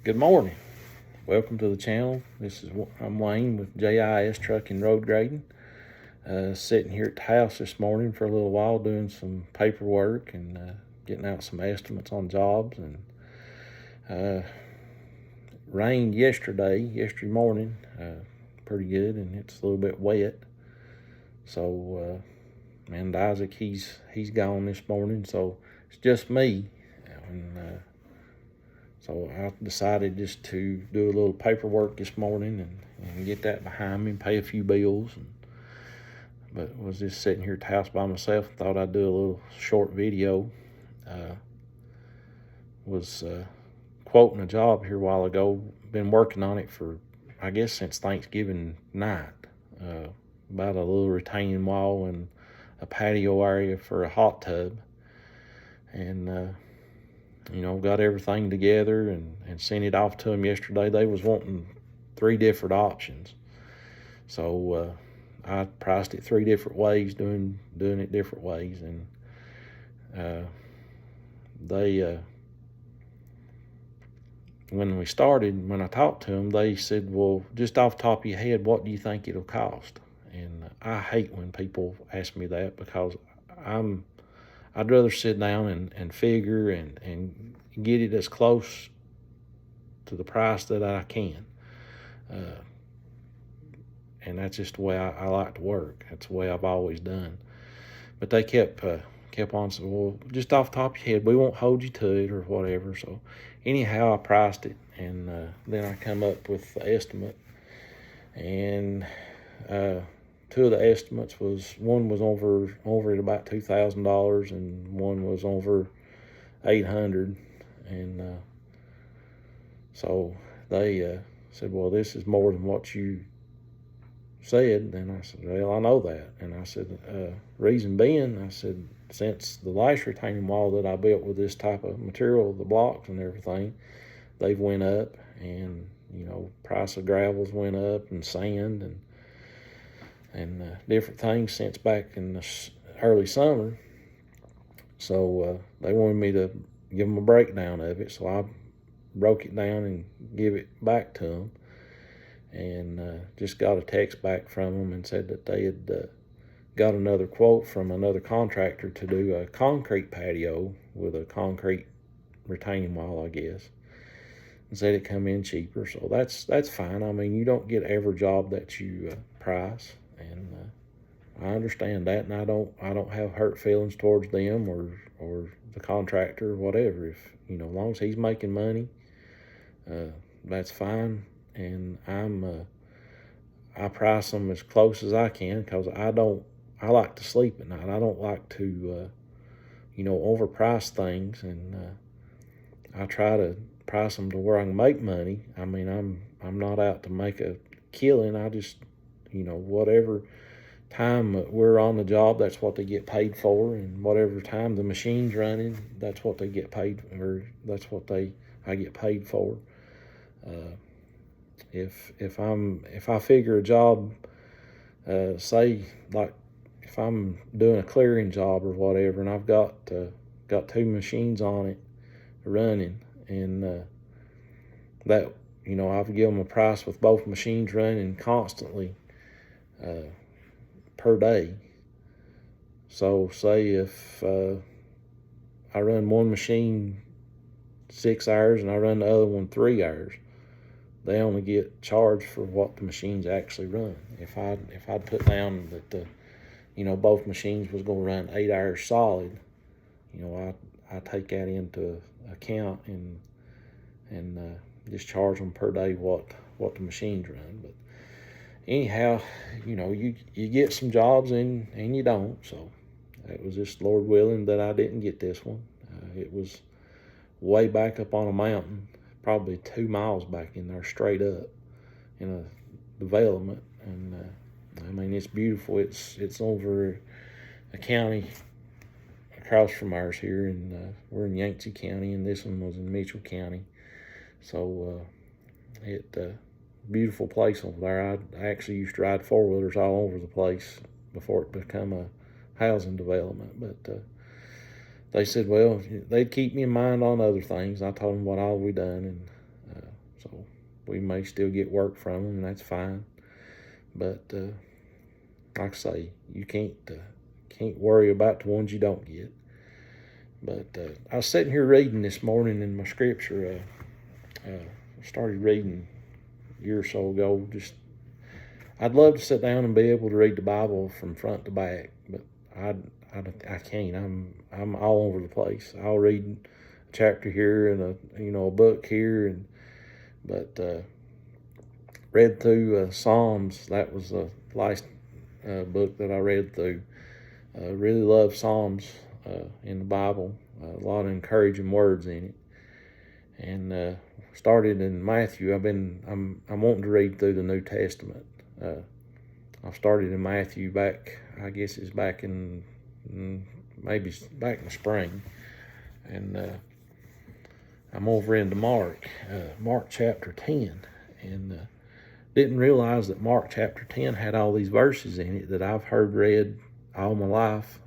Good morning. Welcome to the channel. I'm Wayne with JIS Truck and Road Grading. Sitting here at the house this morning for a little while doing some paperwork and getting out some estimates on jobs. And rained yesterday morning, pretty good, and it's a little bit wet. So and Isaac, he's gone this morning, so it's just me. And so I decided just to do a little paperwork this morning and get that behind me and pay a few bills. But was just sitting here at the house by myself and thought I'd do a little short video. Was quoting a job here a while ago. Been working on it for, I guess, since Thanksgiving night. About a little retaining wall and a patio area for a hot tub. And got everything together and sent it off to them yesterday. They was wanting 3 different options. So I priced it 3 different ways, doing it different ways. And they, when I talked to them, they said, well, just off the top of your head, what do you think it'll cost? And I hate when people ask me that, because I'd rather sit down and figure and get it as close to the price that I can. And that's just the way I like to work. That's the way I've always done. But they kept on saying, well, just off the top of your head, we won't hold you to it or whatever. So anyhow, I priced it, and then I come up with the estimate. And 2 of the estimates one was over at about $2,000, and one was over $800. And so they said, well, this is more than what you said. And I said, well, I know that. And I said, reason being, I said, since the last retaining wall that I built with this type of material, the blocks and everything, they've went up, and price of gravels went up, and sand and different things since back in the early summer. So they wanted me to give them a breakdown of it, so I broke it down and give it back to them. And just got a text back from them and said that they had got another quote from another contractor to do a concrete patio with a concrete retaining wall, I guess, and said it come in cheaper. So that's fine. I mean, you don't get every job that you price, and I understand that, and I don't have hurt feelings towards them or the contractor or whatever. If as long as he's making money, that's fine. And I price them as close as I can, because I like to sleep at night. I don't like to overprice things, and I try to price them to where I can make money. I mean, I'm not out to make a killing. I just whatever time we're on the job, that's what they get paid for, and whatever time the machine's running, that's what they get paid, or that's what I get paid for. If I figure a job, say like if I'm doing a clearing job or whatever, and I've got 2 machines on it running, and that I've given them a price with both machines running constantly per day. So say if I run one machine 6 hours and I run the other one 3 hours, they only get charged for what the machines actually run. If I'd put down that both machines was going to run 8 hours solid, I take that into account and just charge them per day what the machines run. But anyhow, you get some jobs and you don't. So it was just Lord willing that I didn't get this one. It was way back up on a mountain, probably 2 miles back in there, straight up in a development. And I mean, it's beautiful. It's over a county across from ours here, and we're in Yancey County, and this one was in Mitchell County. So beautiful place over there. I actually used to ride 4-wheelers all over the place before it became a housing development. But they said, well, they'd keep me in mind on other things. I told them what all we done, and So we may still get work from them, and that's fine. But like I say, you can't worry about the ones you don't get. But I was sitting here reading this morning in my scripture. I started reading a year or so ago. I'd love to sit down and be able to read the Bible from front to back, but I can't. I'm all over the place. I'll read a chapter here and a book here, but read through Psalms. That was the last book that I read through. Really love Psalms in the Bible. A lot of encouraging words in it. And started in Matthew. I'm wanting to read through the New Testament. I started in Matthew back. I guess it's back in maybe back in the spring, and I'm over into Mark chapter 10, and didn't realize that Mark chapter 10 had all these verses in it that I've heard read all my life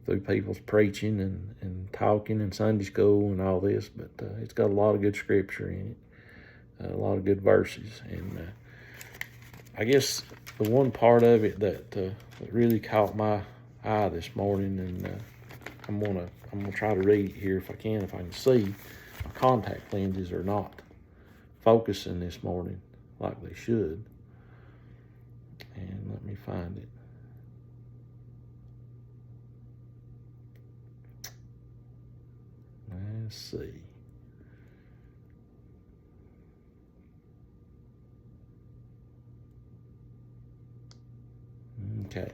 through people's preaching and talking in Sunday school and all this. But it's got a lot of good scripture in it, a lot of good verses, and I guess the one part of it that really caught my eye this morning, and I'm gonna try to read it here if I can see. My contact lenses are not focusing this morning like they should, and let me find it. Let's see. Okay.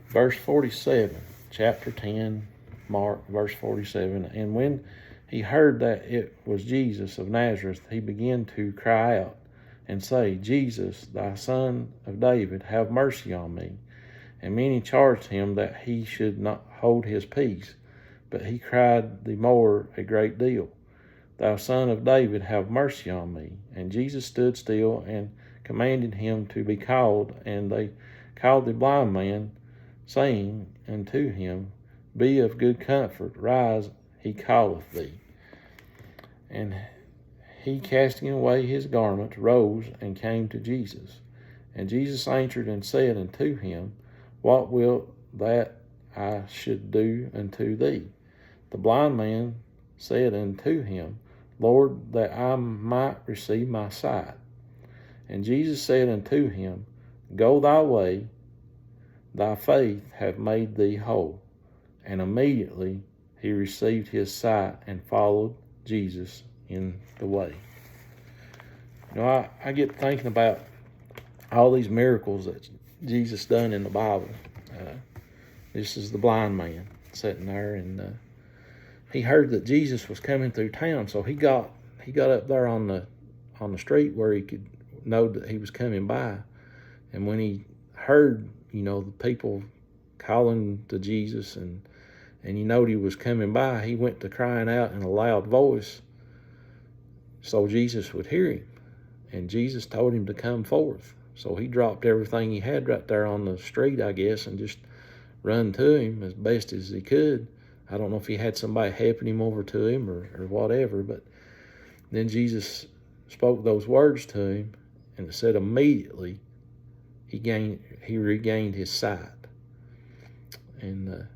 Verse 47, chapter 10, Mark, verse 47. And when he heard that it was Jesus of Nazareth, he began to cry out and say, Jesus, thy son of David, have mercy on me. And many charged him that he should not hold his peace. But he cried the more a great deal, Thou son of David, have mercy on me. And Jesus stood still and commanded him to be called. And they called the blind man, saying unto him, Be of good comfort, rise, he calleth thee. And he, casting away his garment, rose and came to Jesus. And Jesus answered and said unto him, What wilt that I should do unto thee? The blind man said unto him, Lord, that I might receive my sight. And Jesus said unto him, Go thy way, thy faith hath made thee whole. And immediately he received his sight and followed Jesus in the way. I get thinking about all these miracles that Jesus done in the Bible. This is the blind man sitting there, and he heard that Jesus was coming through town, so he got up there on the street where he could know that he was coming by. And when he heard, the people calling to Jesus, and he knowed he was coming by, he went to crying out in a loud voice so Jesus would hear him. And Jesus told him to come forth. So he dropped everything he had right there on the street, I guess, and just run to him as best as he could. I don't know if he had somebody helping him over to him or whatever, but then Jesus spoke those words to him, and it said immediately he regained his sight. And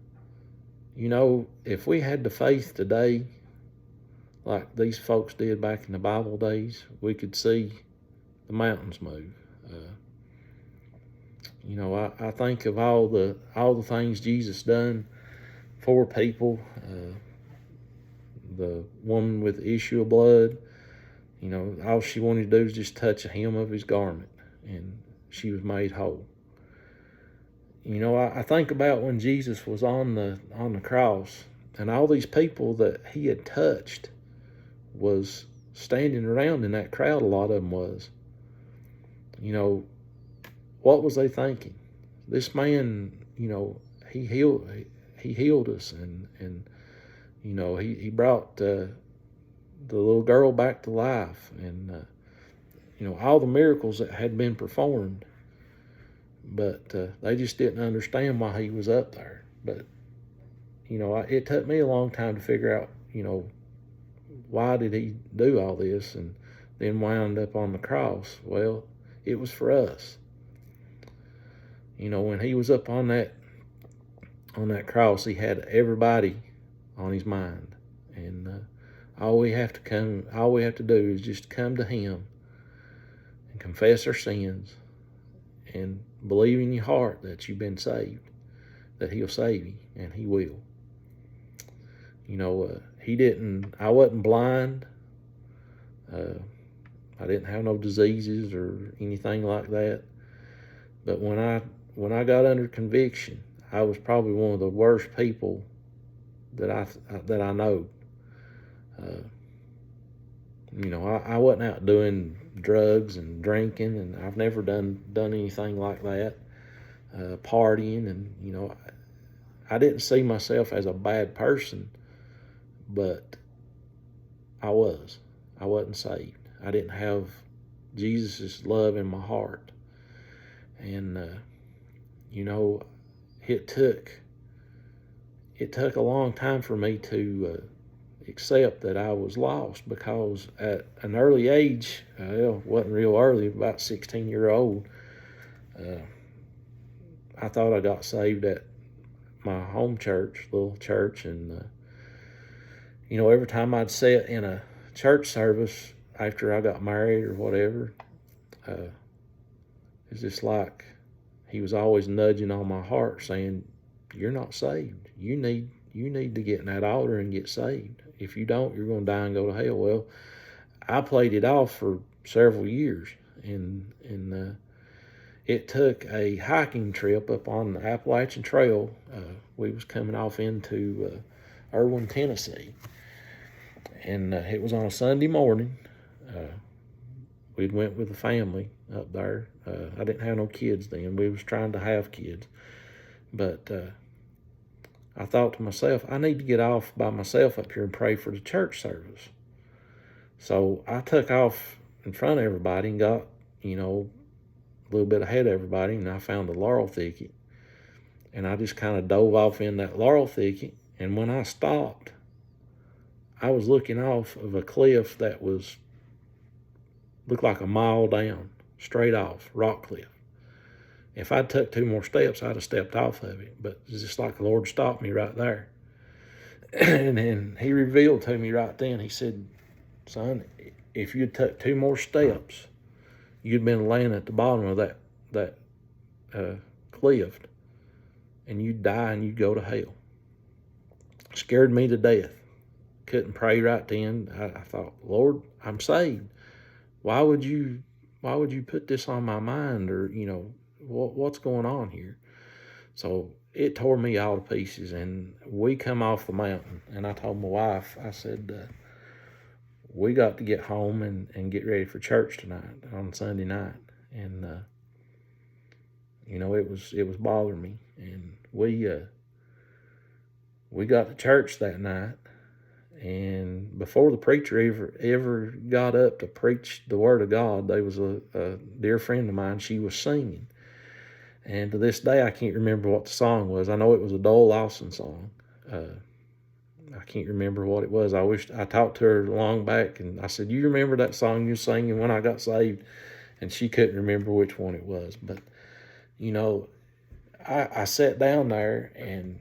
if we had the faith today like these folks did back in the Bible days, we could see the mountains move. I think of all the things Jesus done for people. The woman with the issue of blood, all she wanted to do was just touch the hem of his garment, and she was made whole. I think about when Jesus was on the cross, and all these people that he had touched was standing around in that crowd. A lot of them was. What was they thinking? This man, he healed us, and he brought the little girl back to life, and all the miracles that had been performed. But they just didn't understand why he was up there. But it took me a long time to figure out why did he do all this and then wound up on the cross? Well, it was for us. When he was up on that cross, he had everybody on his mind. And all we have to do is just come to him and confess our sins and believe in your heart that you've been saved, that he'll save you, and he will. I wasn't blind. I didn't have no diseases or anything like that. But when I got under conviction, I was probably one of the worst people that I know. I wasn't out doing drugs and drinking, and I've never done anything like that, partying, and I didn't see myself as a bad person, but I wasn't saved. I didn't have Jesus' love in my heart, and it took a long time for me to accept that I was lost, because at an early age, it wasn't real early, about 16-year-old, I thought I got saved at my home church, little church, and every time I'd sit in a church service after I got married or whatever, it's just like he was always nudging on my heart saying, you're not saved. You need to get in that altar and get saved. If you don't, you're going to die and go to hell. Well, I played it off for several years, and it took a hiking trip up on the Appalachian Trail. We was coming off into Erwin, Tennessee, and it was on a Sunday morning. We went with the family up there. I didn't have no kids then. We was trying to have kids, but I thought to myself, I need to get off by myself up here and pray for the church service. So I took off in front of everybody and got, a little bit ahead of everybody, and I found a laurel thicket. And I just kind of dove off in that laurel thicket. And when I stopped, I was looking off of a cliff that looked like a mile down, straight off, rock cliff. If I'd took 2 more steps, I'd have stepped off of it. But it's just like the Lord stopped me right there. And then he revealed to me right then, he said, son, if you'd took 2 more steps, you'd been laying at the bottom of that cliff, and you'd die and you'd go to hell. Scared me to death. Couldn't pray right then. I thought, Lord, I'm saved. Why would you put this on my mind, or what's going on here? So it tore me all to pieces, and we come off the mountain, and I told my wife, I said, we got to get home and get ready for church tonight on Sunday night. And it was bothering me, and we got to church that night. And before the preacher ever got up to preach the word of God, there was a dear friend of mine. She was singing, and to this day I can't remember what the song was. I know it was a Doyle Lawson song. I can't remember what it was. I talked to her long back, and I said, you remember that song you were singing when I got saved? And she couldn't remember which one it was. But I sat down there, and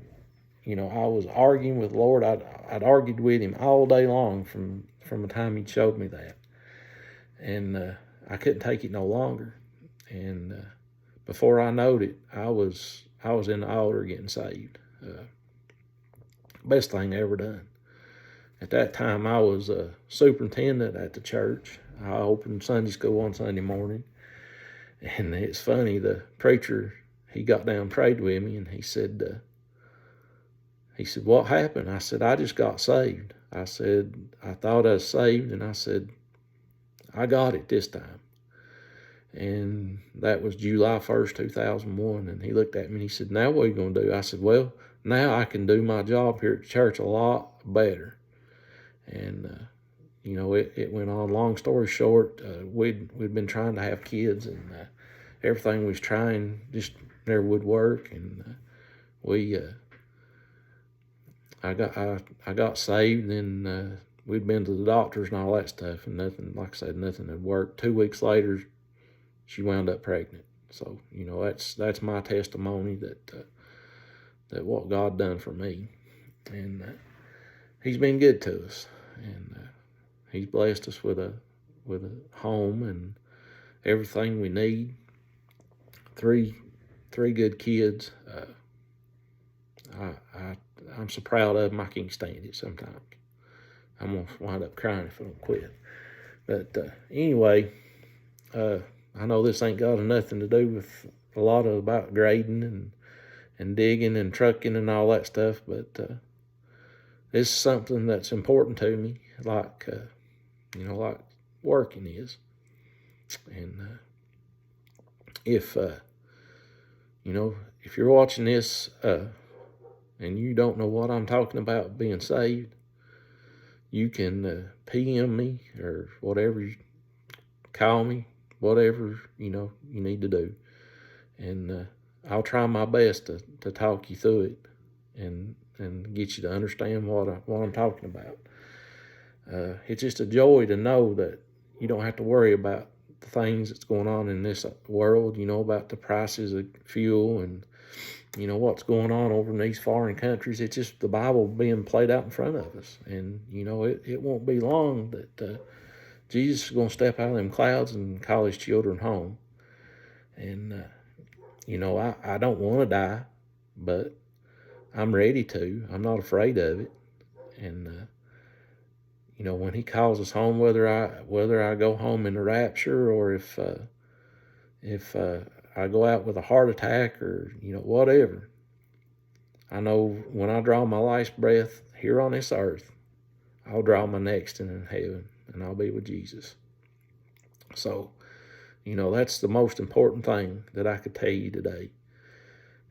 I was arguing with the Lord. I'd argued with him all day long from the time he showed me that. And I couldn't take it no longer. And before I knowed it, I was in the altar getting saved. Best thing I ever done. At that time, I was a superintendent at the church. I opened Sunday school on Sunday morning. And it's funny, the preacher, he got down and prayed with me, and he said, what happened? I said, I just got saved. I said, I thought I was saved, and I said, I got it this time. And that was July 1st, 2001. And he looked at me and he said, now what are you going to do? I said, well, now I can do my job here at church a lot better. And, it went on. Long story short, we'd been trying to have kids, and everything we was trying just never would work. And I got saved, and we'd been to the doctors and all that stuff, and nothing, like I said, nothing had worked. 2 weeks later, she wound up pregnant. So, you know, that's my testimony that what God done for me. And he's been good to us. And he's blessed us with a home and everything we need. Three good kids. I'm so proud of them, I can't stand it sometimes. I'm going to wind up crying if I don't quit. But anyway, I know this ain't got nothing to do with a lot of about grading and digging and trucking and all that stuff, but it's something that's important to me, like, you know, like working is. And if, you know, if you're watching this and you don't know what I'm talking about being saved, you can PM me or whatever, call me, whatever, you know, you need to do. And I'll try my best to talk you through it and get you to understand what I'm talking about. It's just a joy to know that you don't have to worry about the things that's going on in this world, you know, about the prices of fuel and, you know, what's going on over in these foreign countries. It's just the Bible being played out in front of us. And, you know, it won't be long that Jesus is going to step out of them clouds and call his children home. And, you know, I don't want to die, but I'm ready to. I'm not afraid of it. And, you know, when he calls us home, whether I go home in the rapture or if I go out with a heart attack or, you know, whatever, I know when I draw my last breath here on this earth, I'll draw my next in heaven, and I'll be with Jesus. So, you know, that's the most important thing that I could tell you today.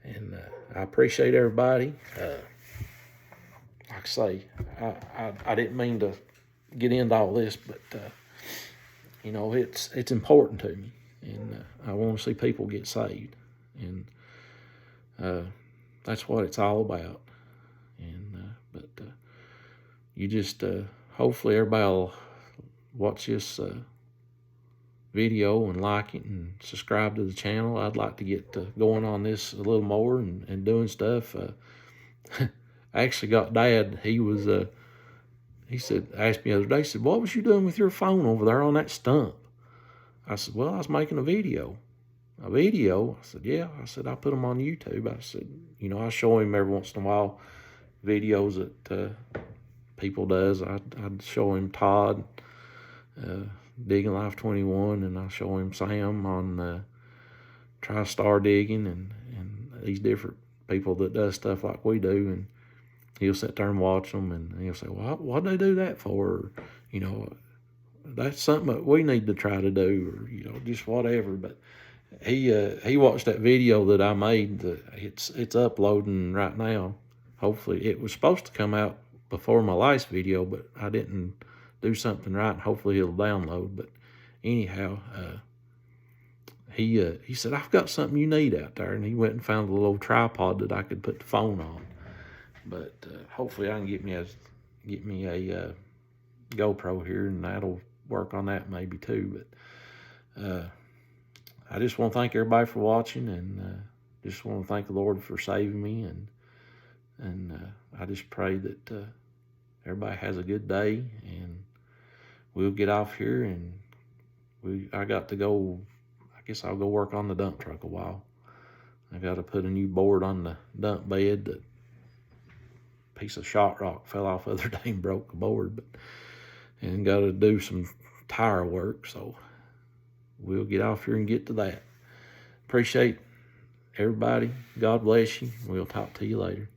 And I appreciate everybody. Like I say, I didn't mean to get into all this, but, you know, it's important to me. And I want to see people get saved. And that's what it's all about. And but you just, hopefully everybody will watch this video and like it and subscribe to the channel. I'd like to get going on this a little more and doing stuff. I actually got Dad. He was he asked me the other day, he said, "What was you doing with your phone over there on that stump?" I said, "Well, I was making a video." "A video?" I said, "Yeah." I said, "I put them on YouTube." I said, you know, I show him every once in a while videos that people does. I'd show him Todd, Digging Life 21, and I show him Sam on TriStar Digging and these different people that does stuff like we do, and he'll sit there and watch them, and he'll say, "Well, what'd they do that for?" Or, you know, "That's something that we need to try to do," or, you know, just whatever. But he watched that video that I made. It's uploading right now. Hopefully, it was supposed to come out before my last video, but I didn't do something right. And hopefully, it'll download. But anyhow, he said, "I've got something you need out there," and he went and found a little tripod that I could put the phone on. But hopefully, I can get me a GoPro here, and that'll work on that maybe too. But I just want to thank everybody for watching, and just want to thank the Lord for saving me, and I just pray that everybody has a good day, and we'll get off here, and I got to go. I guess I'll go work on the dump truck a while. I got to put a new board on the dump bed. That piece of shot rock fell off the other day and broke the board, and got to do some tire work. So we'll get off here and get to that. Appreciate everybody. God bless you. We'll talk to you later.